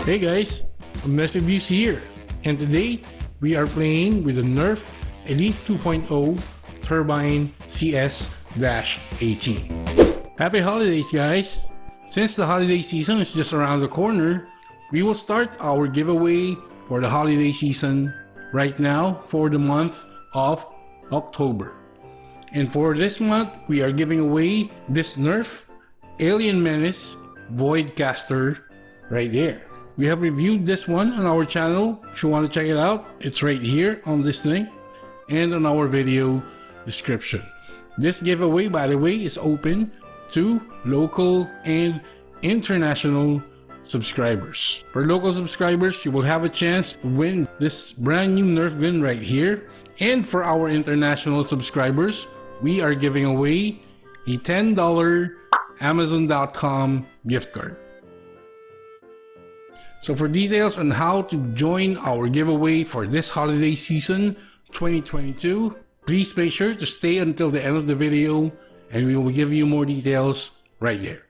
Hey guys, Abners Reviews here, and today we are playing with the Nerf Elite 2.0 Turbine CS-18. Happy holidays guys! Since the holiday season is just around the corner, we will start our giveaway for the holiday season right now for the month of October. And for this month, we are giving away this Nerf Alien Menace Voidcaster right there. We have reviewed this one on our channel. If you want to check it out, it's right here on this link and on our video description. This giveaway, by the way, is open to local and international subscribers. For local subscribers, you will have a chance to win this brand new Nerf gun right here. And for our international subscribers, we are giving away a $10 Amazon.com gift card. So for details on how to join our giveaway for this holiday season 2022, please make sure to stay until the end of the video and we will give you more details right there.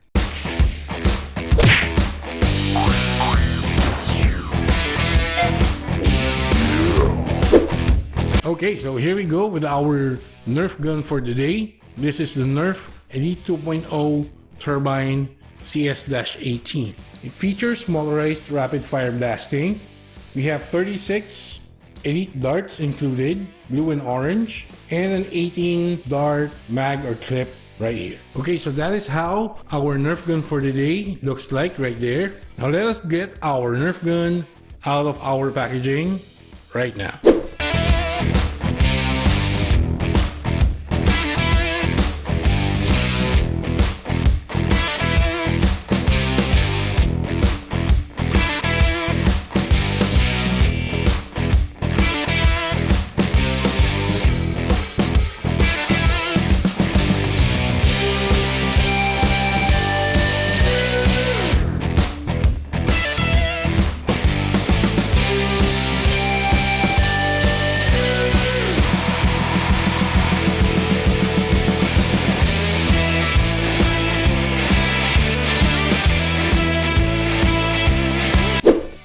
Okay, so here we go with our Nerf gun for today. This is the Nerf Elite 2.0 Turbine CS-18. It features motorized rapid fire blasting. We have 36 elite darts included, blue and orange, and an 18 dart mag or clip right here. Okay, so that is how our Nerf gun for today looks like right there. Now let us get our Nerf gun out of our packaging right now.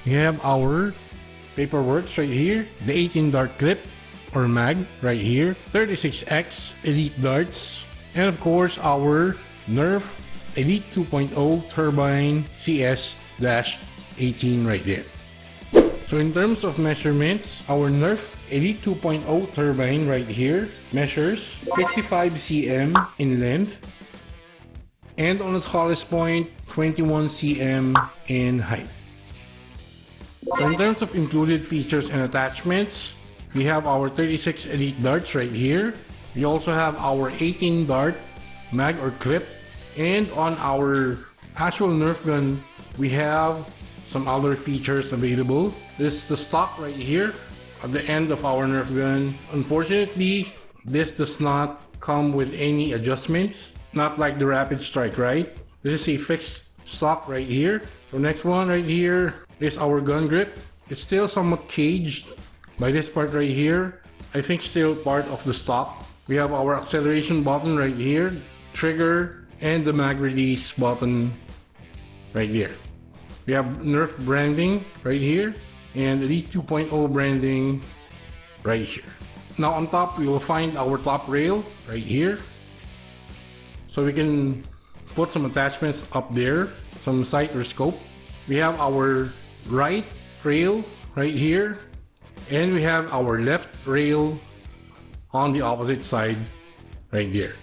We have our paperwork right here, the 18 dart clip or mag right here, 36X elite darts, and of course our Nerf Elite 2.0 Turbine CS-18 right there. So in terms of measurements, our Nerf Elite 2.0 Turbine right here measures 55 cm in length and on its tallest point 21 cm in height. So in terms of included features and attachments, we have our 36 elite darts right here. We also have our 18 dart mag or clip, and on our actual Nerf gun, we have some other features available. This is the stock right here at the end of our Nerf gun. Unfortunately, this does not come with any adjustments, not like the Rapid Strike, right? This is a fixed stock right here. So next one right here is our gun grip. It's still somewhat caged by this part right here. I think still part of the stock. We have our acceleration button right here, trigger, and the mag release button right there. We have Nerf branding right here and Elite 2.0 branding right here. Now on top, we will find our top rail right here. So we can put some attachments up there, some sight or scope. We have our right rail right here, and we have our left rail on the opposite side right there.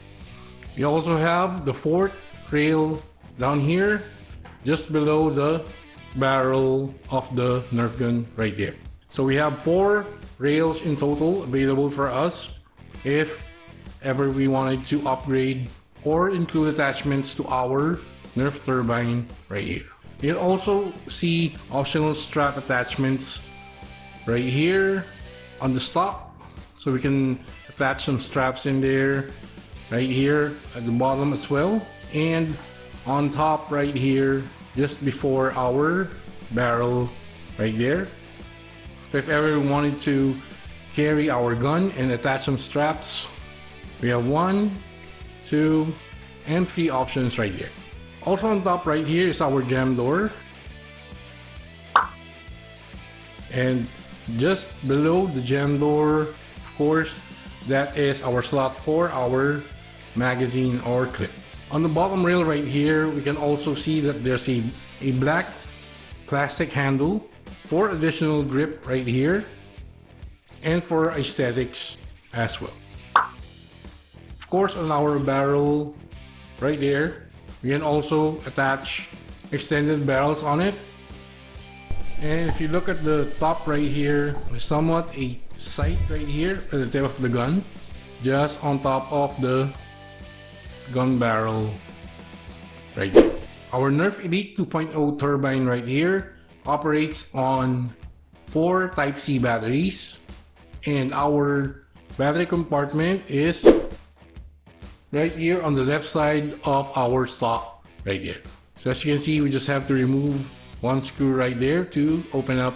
We also have the fourth rail down here just below the barrel of the Nerf gun right there. So we have 4 rails in total available for us if ever we wanted to upgrade or include attachments to our Nerf turbine right here. You'll also see optional strap attachments right here on the stock, so we can attach some straps in there right here at the bottom as well, and on top right here just before our barrel right there. So if ever we wanted to carry our gun and attach some straps, we have 1, 2, and 3 options right there. Also on top right here is our jam door. And just below the jam door, of course, that is our slot for our magazine or clip. On the bottom rail right here, we can also see that there's a black plastic handle for additional grip right here and for aesthetics as well. Of course, on our barrel right there, we can also attach extended barrels on it. And if you look at the top right here, there's somewhat a sight right here at the tip of the gun, just on top of the gun barrel right there. Our Nerf Elite 2.0 turbine right here operates on 4 Type-C batteries, and our battery compartment is right here on the left side of our stock right here. So as you can see, we just have to remove one screw right there to open up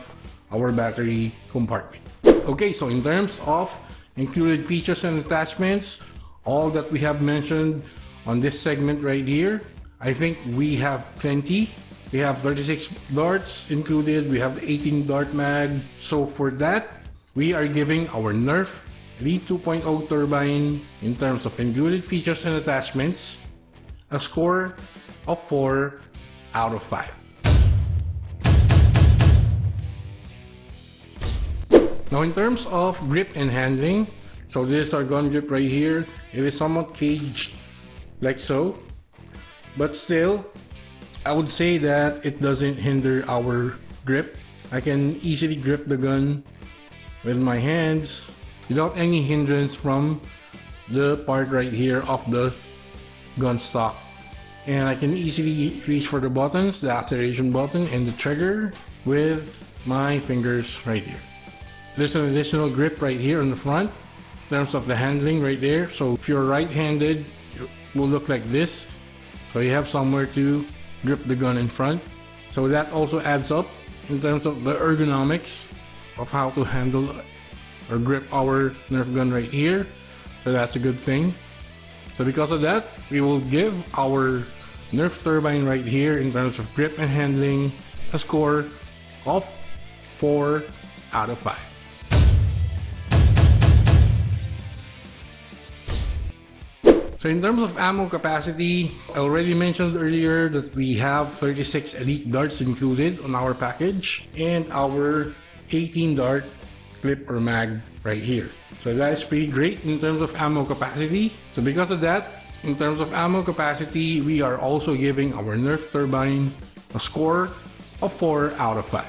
our battery compartment. Okay, so in terms of included features and attachments, all that we have mentioned on this segment right here, I think we have plenty. We have 36 darts included, we have 18 dart mag. So for that, we are giving our Nerf Elite 2.0 turbine, in terms of included features and attachments, a score of 4 out of 5. Now in terms of grip and handling, so this is our gun grip right here. It is somewhat caged like so, but still, I would say that it doesn't hinder our grip. I can easily grip the gun with my hands without any hindrance from the part right here of the gun stock. And I can easily reach for the buttons, the acceleration button and the trigger with my fingers right here. There's an additional grip right here on the front in terms of the handling right there. So if you're right-handed, it will look like this. So you have somewhere to grip the gun in front. So that also adds up in terms of the ergonomics of how to handle or grip our Nerf gun right here. So that's a good thing. So because of that, we will give our Nerf turbine right here in terms of grip and handling a score of 4 out of 5. So in terms of ammo capacity, I already mentioned earlier that we have 36 elite darts included on our package and our 18 dart clip or mag right here. So that is pretty great in terms of ammo capacity. So because of that, in terms of ammo capacity, we are also giving our Nerf turbine a score of 4 out of 5.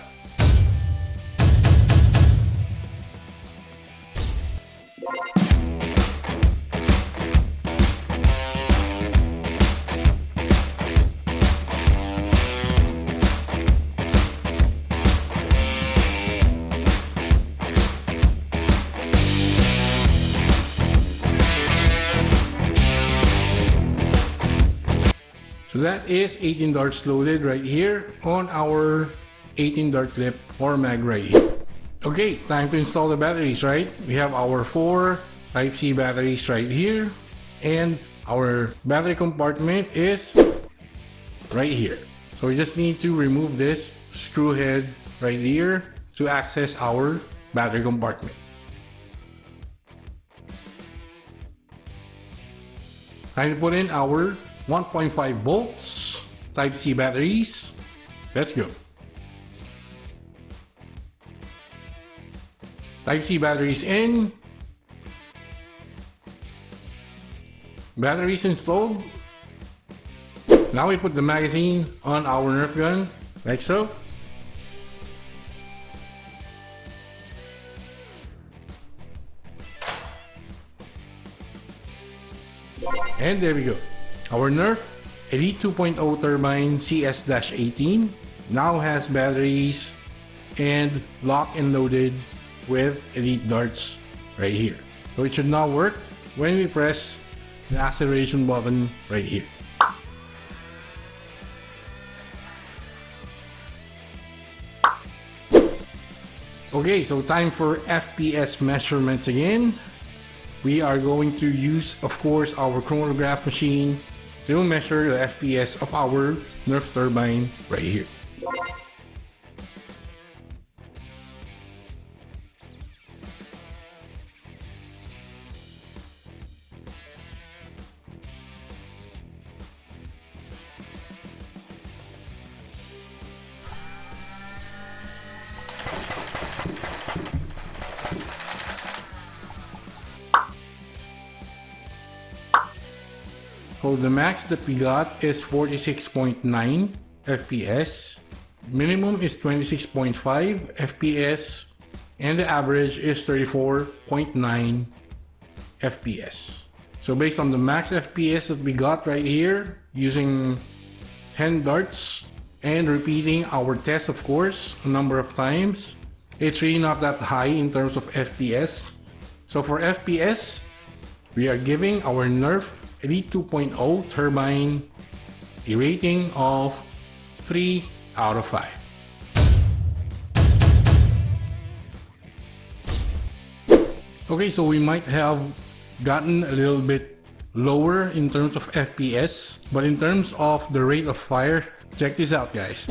So that is 18 darts loaded right here on our 18 dart clip or mag right here. Okay, time to install the batteries, right? We have our 4 Type-C batteries right here, and our battery compartment is right here. So we just need to remove this screw head right here to access our battery compartment. Time to put in our 1.5 volts Type-C batteries. Let's go. Type-C batteries in. Batteries installed. Now we put the magazine on our Nerf gun, like so. And there we go. Our Nerf Elite 2.0 turbine CS-18 now has batteries and locked and loaded with elite darts right here. So it should now work when we press the acceleration button right here. Okay, so time for FPS measurements again. We are going to use, of course, our chronograph machine to measure the FPS of our Nerf turbine right here. So the max that we got is 46.9 FPS. Minimum is 26.5 FPS. And the average is 34.9 FPS. So based on the max FPS that we got right here, using 10 darts and repeating our test, of course, a number of times, it's really not that high in terms of FPS. So for FPS, we are giving our Nerf Elite 2.0 Turbine a rating of 3 out of 5. Okay, so we might have gotten a little bit lower in terms of FPS, but in terms of the rate of fire, check this out, guys.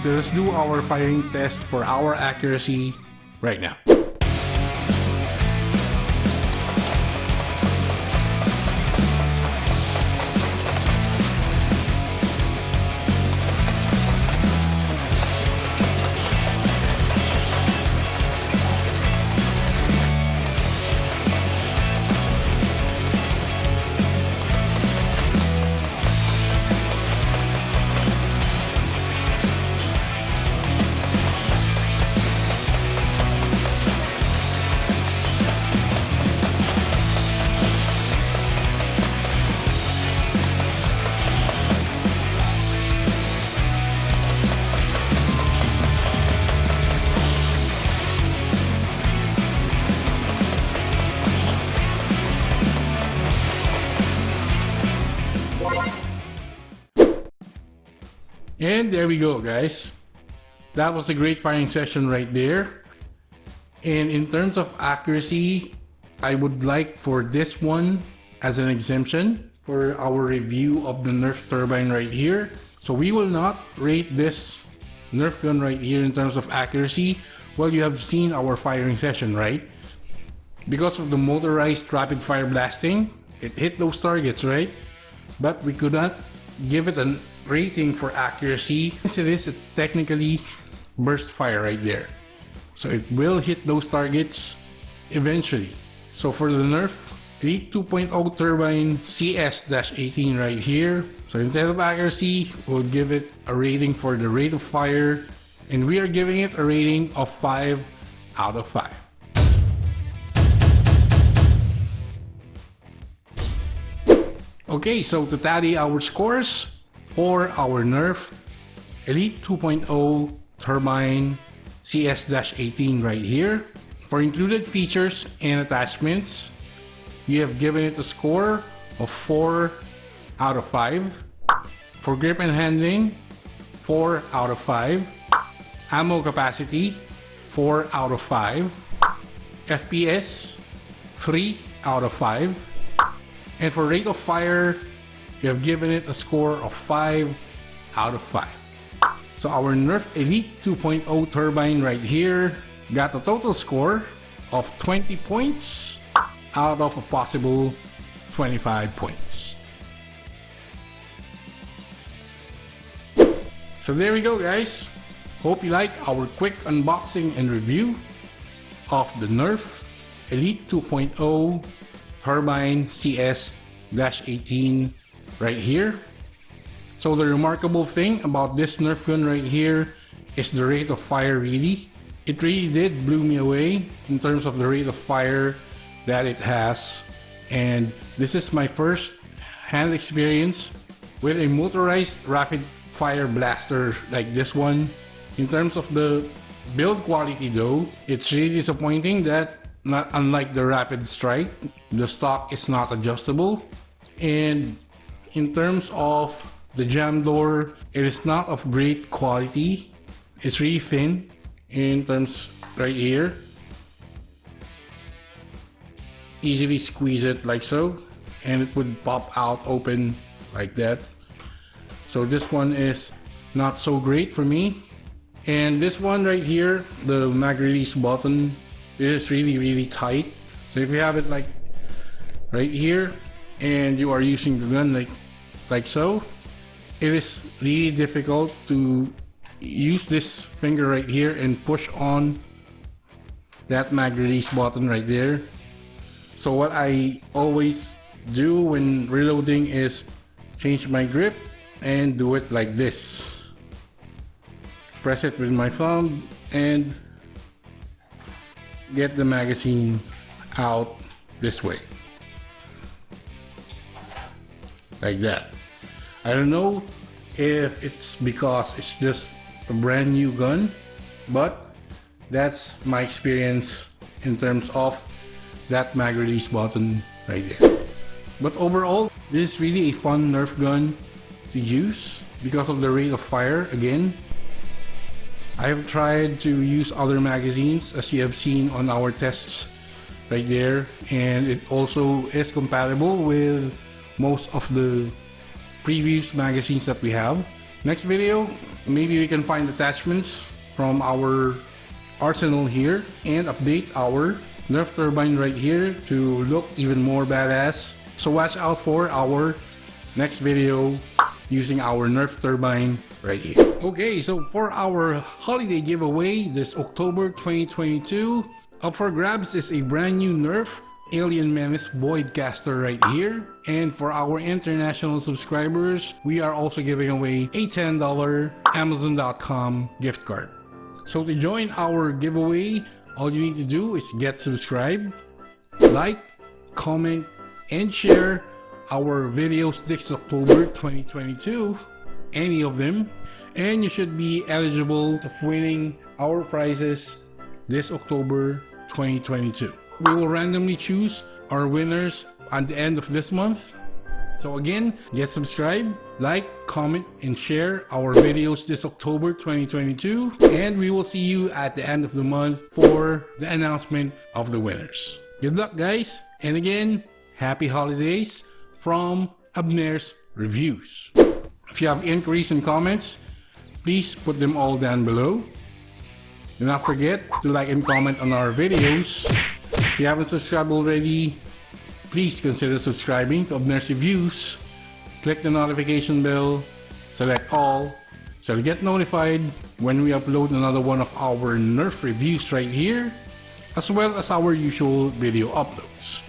Let's do our firing test for our accuracy right now. And there we go, guys. That was a great firing session right there. And in terms of accuracy, I would like for this one as an exemption for our review of the Nerf turbine right here. So we will not rate this Nerf gun right here in terms of accuracy. Well, you have seen our firing session, right? Because of the motorized rapid fire blasting, it hit those targets, right? But we could not give it a rating for accuracy since it is a technically burst fire right there. So it will hit those targets eventually. So for the Nerf Elite 2.0 Turbine CS-18 right here, so instead of accuracy, we'll give it a rating for the rate of fire, and we are giving it a rating of 5 out of 5. Okay, so to tally our scores for our Nerf Elite 2.0 Turbine CS-18 right here. For included features and attachments, we have given it a score of 4 out of 5. For grip and handling, 4 out of 5. Ammo capacity, 4 out of 5. FPS, 3 out of 5. And for rate of fire, we have given it a score of 5 out of 5. So our Nerf Elite 2.0 Turbine right here got a total score of 20 points out of a possible 25 points. So there we go, guys. Hope you like our quick unboxing and review of the Nerf Elite 2.0 Turbine CS-18 right here. So the remarkable thing about this Nerf gun right here is the rate of fire. Really, it really did blew me away in terms of the rate of fire that it has. And this is my first hand experience with a motorized rapid fire blaster like this one. In terms of the build quality though, it's really disappointing that unlike the Rapid Strike, the stock is not adjustable. And in terms of the jam door, it is not of great quality. It's really thin in terms right here. easily squeeze it like so, and it would pop out open like that. So this one is not so great for me. And this one right here, the mag release button, is really tight. So if you have it like right here and you are using the gun like so, it is really difficult to use this finger right here and push on that mag release button right there. So what I always do when reloading is change my grip and do it like this. Press it with my thumb and get the magazine out this way. Like that. I don't know if it's because it's just a brand new gun, but that's my experience in terms of that mag release button right there. But overall, this is really a fun Nerf gun to use because of the rate of fire again. I have tried to use other magazines, as you have seen on our tests right there, and it also is compatible with most of the previous magazines that we have. Next video, maybe we can find attachments from our arsenal here and update our Nerf turbine right here to look even more badass. So watch out for our next video using our Nerf turbine right here. Okay, so for our holiday giveaway this October 2022, up for grabs is a brand new Nerf Alien Menace Voidcaster right here. And for our international subscribers, we are also giving away a $10 Amazon.com gift card. So to join our giveaway, all you need to do is get subscribed, like, comment, and share our videos this October 2022, any of them, and you should be eligible of winning our prizes this October 2022. We will randomly choose our winners at the end of this month. So again, get subscribed, like, comment, and share our videos this October 2022, and we will see you at the end of the month for the announcement of the winners. Good luck, guys, and again, happy holidays from Abners Reviews. If you have inquiries and comments, please put them all down below. Do not forget to like and comment on our videos. If you haven't subscribed already, please consider subscribing to Abners Reviews. Click the notification bell, select all, so you get notified when we upload another one of our Nerf reviews right here, as well as our usual video uploads.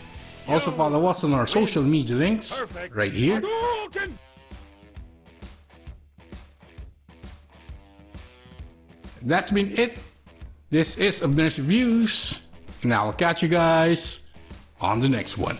Also follow us on our social media links right here. That's been it. This is Abners Reviews, and I'll catch you guys on the next one.